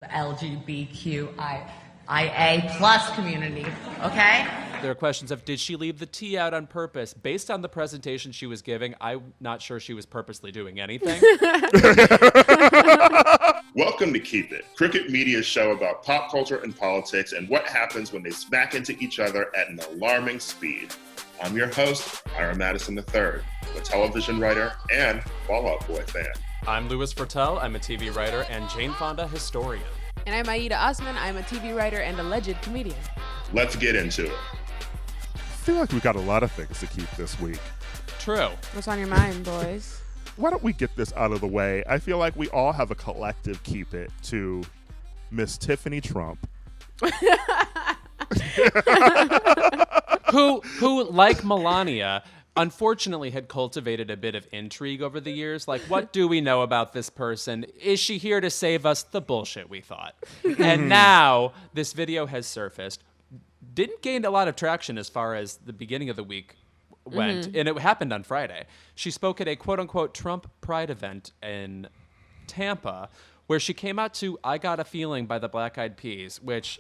the LGBTQIA plus community, okay? There are questions of, did she leave the tea out on purpose? Based on the presentation she was giving, I'm not sure she was purposely doing anything. Welcome to Keep It, Cricket Media's show about pop culture and politics and what happens when they smack into each other at an alarming speed. I'm your host, Ira Madison III, a television writer and Fall Out Boy fan. I'm Louis Fertel. I'm a TV writer and Jane Fonda historian. And I'm Aida Osman. I'm a TV writer and alleged comedian. Let's get into it. I feel like we got a lot of things to keep this week. True. What's on your mind, boys? Why don't we get this out of the way? I feel like we all have a collective keep it to Miss Tiffany Trump. who, like Melania, unfortunately had cultivated a bit of intrigue over the years. Like, what do we know about this person? Is she here to save us? The bullshit we thought. And now this video has surfaced. Didn't gain a lot of traction as far as the beginning of the week went. And it happened on Friday. She spoke at a quote-unquote Trump Pride event in Tampa, where she came out to I Got a Feeling by the Black Eyed Peas, which...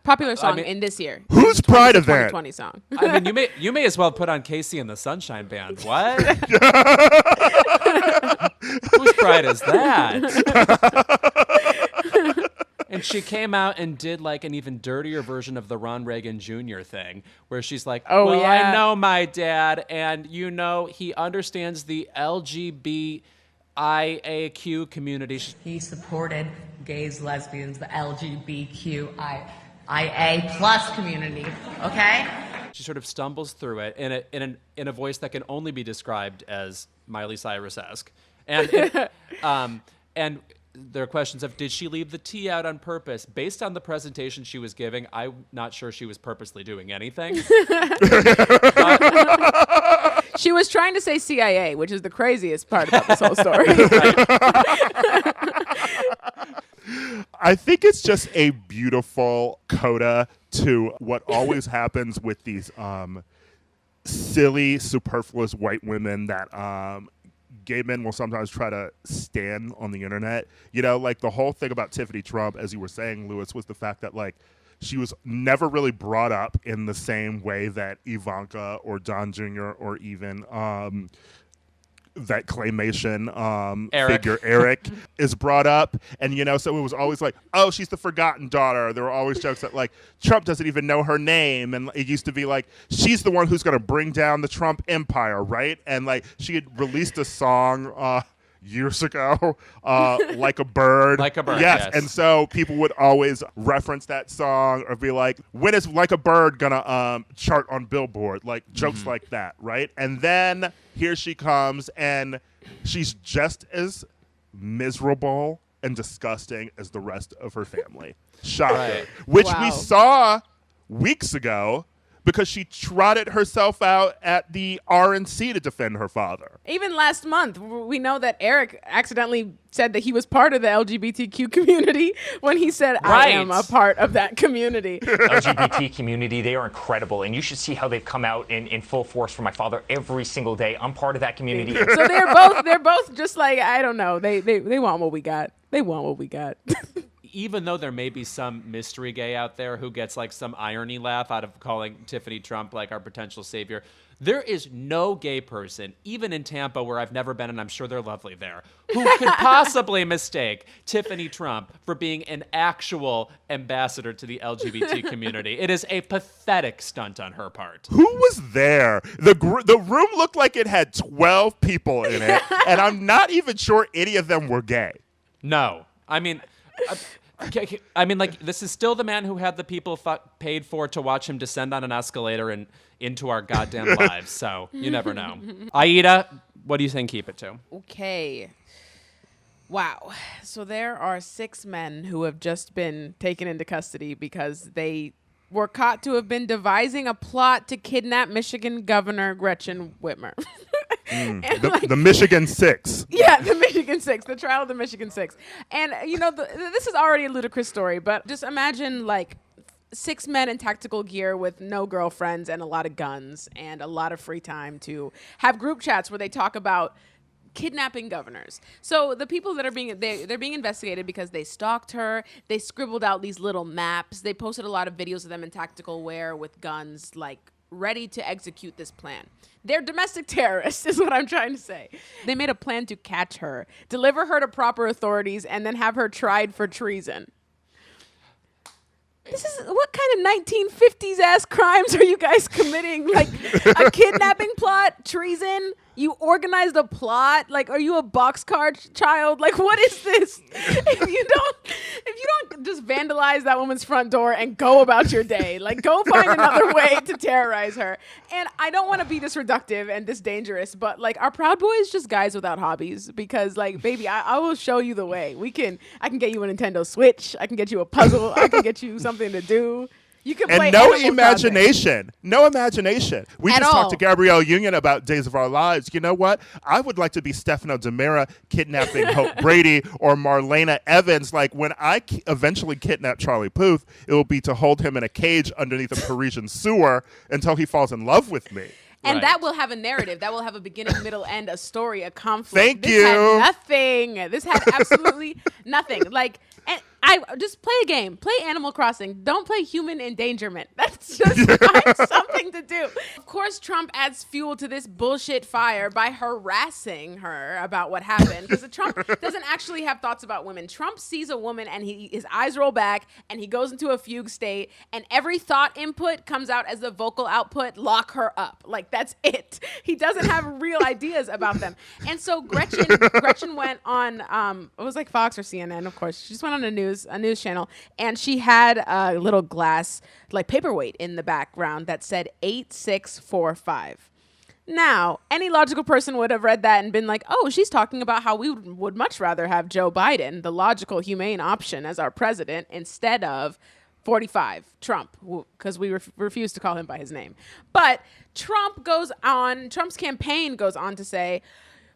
Popular song in this year. Whose Pride event? 2020 song. I mean, you may as well put on Casey and the Sunshine Band. What? Whose pride is that? And she came out and did like an even dirtier version of the Ron Reagan Jr. thing, where she's like, I know my dad, and you know he understands the LGBTIAQ community. He supported gays, lesbians, the LGBTQIA plus community, okay? She sort of stumbles through it in a voice that can only be described as Miley Cyrus-esque. And there are questions of, did she leave the tea out on purpose? Based on the presentation she was giving, I'm not sure she was purposely doing anything. She was trying to say CIA, which is the craziest part about this whole story. I think it's just a beautiful coda to what always happens with these silly, superfluous white women that gay men will sometimes try to stand on the internet. You know, like the whole thing about Tiffany Trump, as you were saying, Louis, was the fact that like she was never really brought up in the same way that Ivanka or Don Jr. or even that claymation figure Eric is brought up. And, you know, so it was always like, oh, she's the forgotten daughter. There were always jokes that like Trump doesn't even know her name. And it used to be like, she's the one who's going to bring down the Trump empire, right? And like she had released a song years ago, Like a Bird. Like a Bird, yes. yes. And so people would always reference that song or be like, when is Like a Bird gonna chart on Billboard? Like jokes like that, right? And then here she comes and she's just as miserable and disgusting as the rest of her family. Shocker. Right. Which we saw weeks ago because she trotted herself out at the RNC to defend her father. Even last month, we know that Eric accidentally said that he was part of the LGBTQ community when he said, I am a part of that community. LGBT community, they are incredible, and you should see how they've come out in full force for my father every single day. I'm part of that community. So they're both just like, I don't know, they want what we got. They want what we got. Even though there may be some mystery gay out there who gets like some irony laugh out of calling Tiffany Trump like our potential savior, there is no gay person, even in Tampa where I've never been, and I'm sure they're lovely there, who could possibly mistake Tiffany Trump for being an actual ambassador to the LGBT community. It is a pathetic stunt on her part. Who was there? The room looked like it had 12 people in it, and I'm not even sure any of them were gay. No. I mean, like, this is still the man who had the people paid for to watch him descend on an escalator and into our goddamn lives. So you never know. Aida, what do you think keep it to? Okay. Wow. So there are 6 men who have just been taken into custody because they were caught to have been devising a plot to kidnap Michigan Governor Gretchen Whitmer. The Michigan Six. Yeah, the Michigan Six, the trial of the Michigan Six. And, you know, this is already a ludicrous story, but just imagine, like, 6 men in tactical gear with no girlfriends and a lot of guns and a lot of free time to have group chats where they talk about kidnapping governors. So the people that are they're being investigated because they stalked her. They scribbled out these little maps. They posted a lot of videos of them in tactical wear with guns, like ready to execute this plan. They're domestic terrorists is what I'm trying to say. They made a plan to catch her, deliver her to proper authorities, and then have her tried for treason. This is what kind of 1950s ass crimes are you guys committing? Like a kidnapping plot, treason. You organized a plot. Like, are you a boxcar child? Like, what is this? If you don't just vandalize that woman's front door and go about your day, like, go find another way to terrorize her. And I don't want to be this reductive and this dangerous, but like, are Proud Boys just guys without hobbies? Because like, baby, I will show you the way. I can get you a Nintendo Switch. I can get you a puzzle. I can get you something to do. You can play and no Animal imagination. Crossing. No imagination. We At just talked all. to Gabrielle Union about Days of Our Lives. You know what? I would like to be Stefano DiMera kidnapping Hope Brady or Marlena Evans. Like, when I eventually kidnap Charlie Puth, it will be to hold him in a cage underneath a Parisian sewer until he falls in love with me. And Right. that will have a narrative. That will have a beginning, middle, end, a story, a conflict. Thank this you. Had nothing. This had absolutely nothing. Like, and I just play a game. Play Animal Crossing. Don't play human endangerment. That's just find something to do. Of course, Trump adds fuel to this bullshit fire by harassing her about what happened. Because Trump doesn't actually have thoughts about women. Trump sees a woman and his eyes roll back and he goes into a fugue state. And every thought input comes out as the vocal output. Lock her up. Like, that's it. He doesn't have real ideas about them. And so Gretchen went on, it was like Fox or CNN, of course. She just went on a news channel, and she had a little glass, like paperweight in the background that said 8645. Now, any logical person would have read that and been like, oh, she's talking about how we would much rather have Joe Biden, the logical, humane option, as our president instead of 45, Trump, because we refuse to call him by his name. But Trump's campaign goes on to say,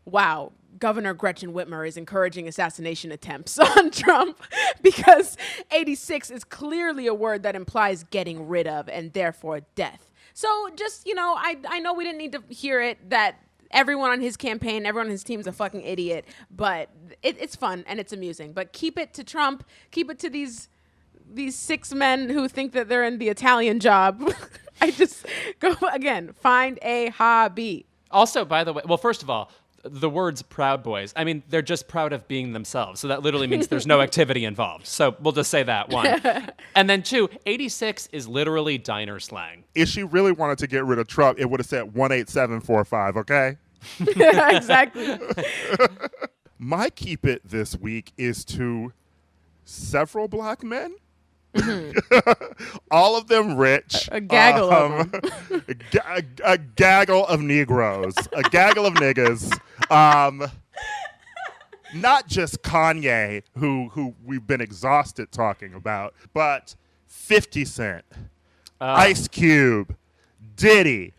wow, Governor Gretchen Whitmer is encouraging assassination attempts on Trump because 86 is clearly a word that implies getting rid of and therefore death. So just, I know we didn't need to hear it that everyone on his campaign, everyone on his team is a fucking idiot, but it's fun and it's amusing. But keep it to Trump, keep it to these 6 men who think that they're in the Italian job. I just go again, find a hobby. Also, by the way, well, first of all, the words Proud Boys, I mean, they're just proud of being themselves. So that literally means there's no activity involved. So we'll just say that, one. And then 2, 86 is literally diner slang. If she really wanted to get rid of Trump, it would have said 18745, okay? Exactly. My keep it this week is to several black men. All of them rich. A gaggle of them. A gaggle of Negroes. A gaggle of niggas. Not just Kanye, who we've been exhausted talking about, but 50 Cent, Ice Cube, Diddy,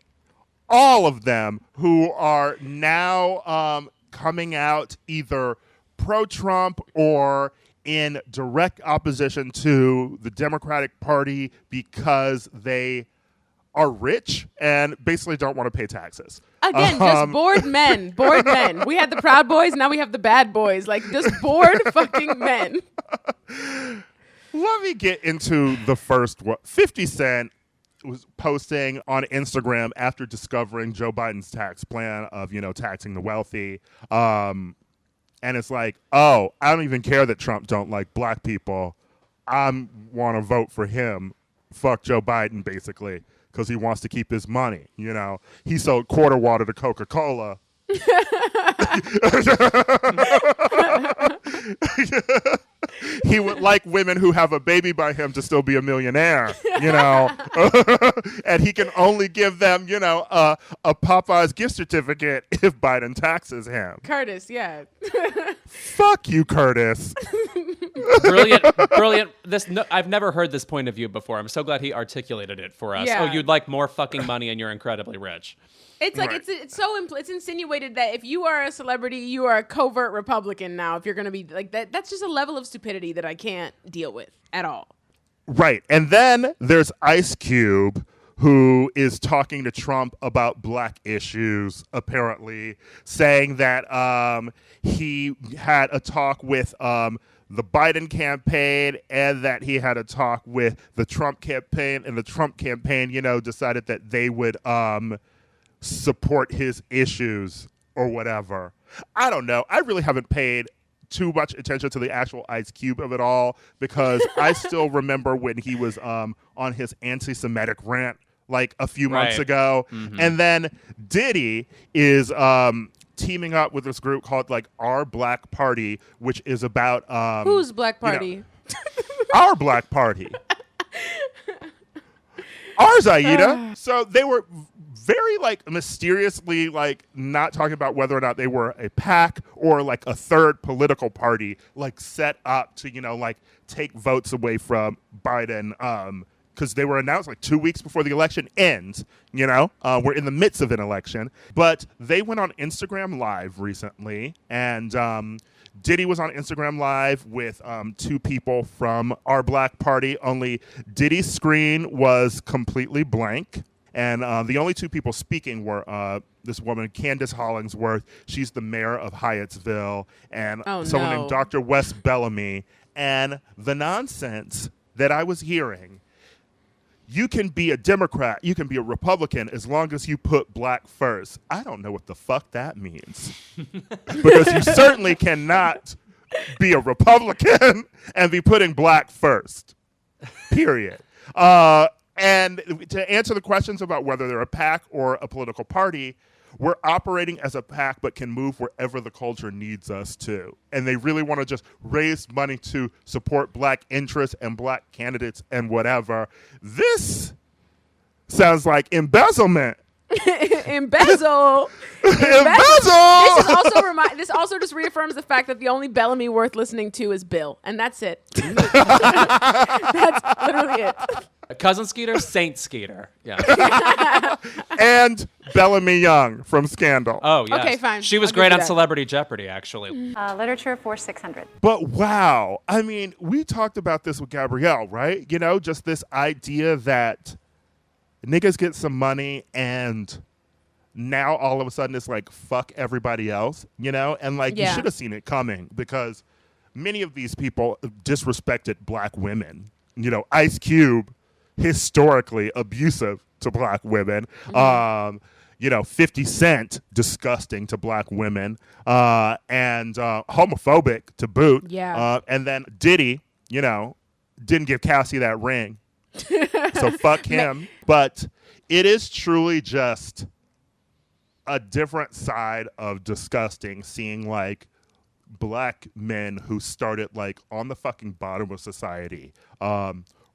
all of them who are now coming out either pro-Trump or in direct opposition to the Democratic Party because they are rich and basically don't want to pay taxes. Again, just bored men. Bored men. We had the Proud Boys, now we have the Bad Boys. Like, just bored fucking men. Let me get into the first one. 50 Cent was posting on Instagram after discovering Joe Biden's tax plan of, taxing the wealthy. And it's like, oh, I don't even care that Trump don't like black people. I want to vote for him. Fuck Joe Biden, basically, because he wants to keep his money. He sold quarter water to Coca-Cola. He would like women who have a baby by him to still be a millionaire, and he can only give them, a Popeye's gift certificate if Biden taxes him. Curtis, yeah. Fuck you, Curtis. Brilliant. I've never heard this point of view before. I'm so glad he articulated it for us. Yeah. Oh, you'd like more fucking money and you're incredibly rich. It's like Right. it's insinuated that if you are a celebrity, you are a covert Republican now. If you're going to be like that, that's just a level of stupidity that I can't deal with at all. Right. And then there's Ice Cube, who is talking to Trump about black issues, apparently, saying that he had a talk with the Biden campaign and that he had a talk with the Trump campaign, and the Trump campaign, decided that they would support his issues or whatever. I don't know. I really haven't paid too much attention to the actual Ice Cube of it all, because I still remember when he was on his anti-Semitic rant like a few months ago. Mm-hmm. And then Diddy is teaming up with this group called like Our Black Party, which is about whose Black Party? Our Black Party. Ours, Aida. So they were very like mysteriously like not talking about whether or not they were a PAC or like a third political party like set up to like take votes away from Biden, because they were announced like 2 weeks before the election ends. We're in the midst of an election, but they went on Instagram Live recently, and Diddy was on Instagram Live with two people from Our Black Party, only Diddy's screen was completely blank. And the only two people speaking were this woman, Candace Hollingsworth. She's the mayor of Hyattsville, and someone named Dr. Wes Bellamy. And the nonsense that I was hearing, you can be a Democrat, you can be a Republican as long as you put black first. I don't know what the fuck that means. Because you certainly cannot be a Republican and be putting black first. Period. And to answer the questions about whether they're a PAC or a political party, we're operating as a PAC but can move wherever the culture needs us to. And they really want to just raise money to support black interests and black candidates and whatever. This sounds like embezzlement. Embezzle. Embezzle. This also just reaffirms the fact that the only Bellamy worth listening to is Bill, and that's it. That's literally it. Cousin Skeeter, Saint Skeeter. Yeah. And Bellamy Young from Scandal. Oh, yes. Okay, fine. She was I'll great give you on that. Celebrity Jeopardy, actually. Literature for 600. But wow, I mean, we talked about this with Gabrielle, right? Just this idea that niggas get some money and now all of a sudden it's like, fuck everybody else, And like, you should have seen it coming, because many of these people disrespected black women. Ice Cube, historically abusive to black women. Mm-hmm. 50 Cent, disgusting to black women, and homophobic to boot. Yeah. And then Diddy, didn't give Cassie that ring. So fuck him. But it is truly just a different side of disgusting, seeing like black men who started like on the fucking bottom of society,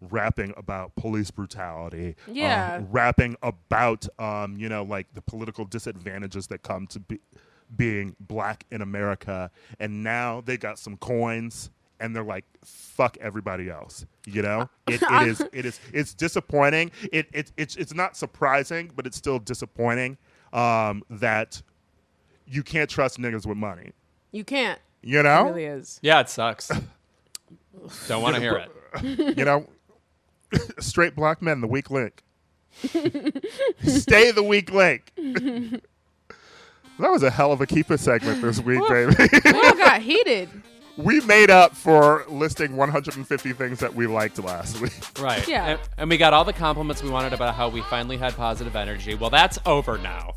rapping about police brutality, rapping about, like the political disadvantages that come to being black in America. And now they got some coins and they're like, fuck everybody else. It's disappointing. It's not surprising, but it's still disappointing that you can't trust niggas with money. You can't. It really is. Yeah, it sucks. Don't want to hear it. Straight black men, the weak link. Stay the weak link. That was a hell of a keeper segment this week, baby. We all got heated. We made up for listing 150 things that we liked last week. Right. Yeah. And we got all the compliments we wanted about how we finally had positive energy. Well, that's over now.